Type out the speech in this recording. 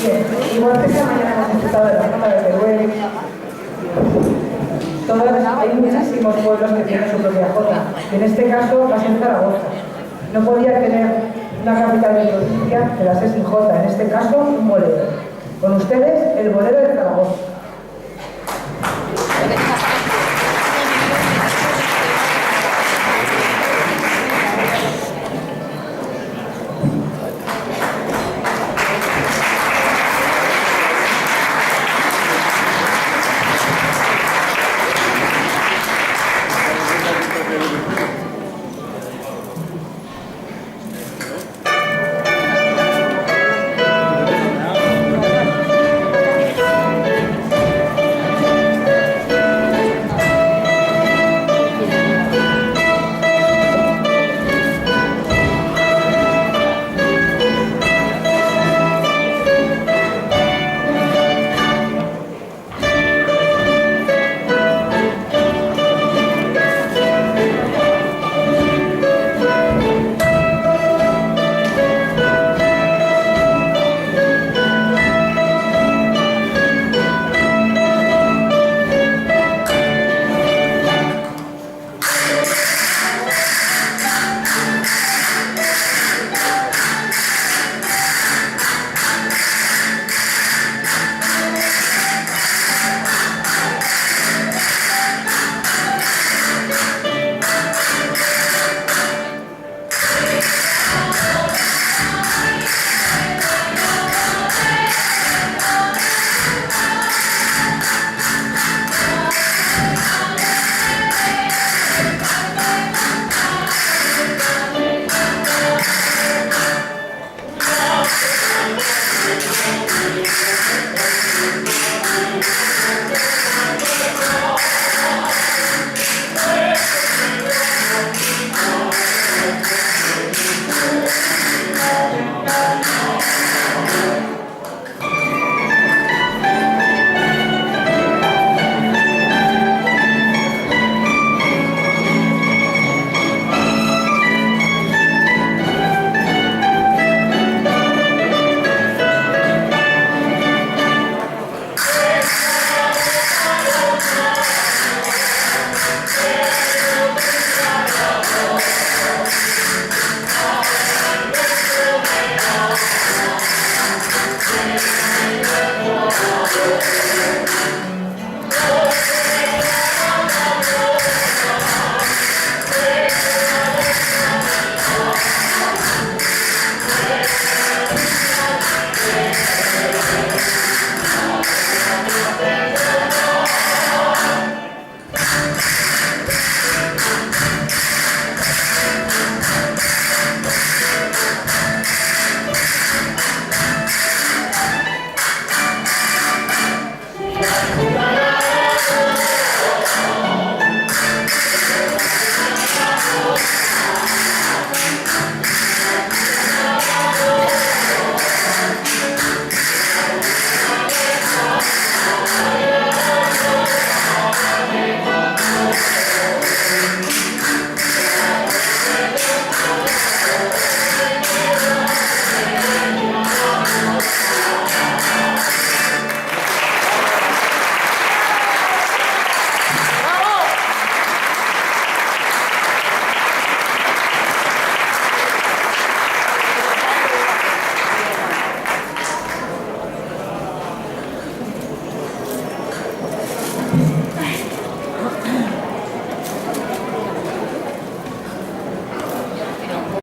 Bien, igual que esta mañana hemos disfrutado de la zona de Teruel, hay muchísimos pueblos que tienen su propia jota, y en este caso va a ser Zaragoza. No podía tener una capital de provincia que la sé sin jota, en este caso un bolero. Con ustedes, el bolero de Zaragoza.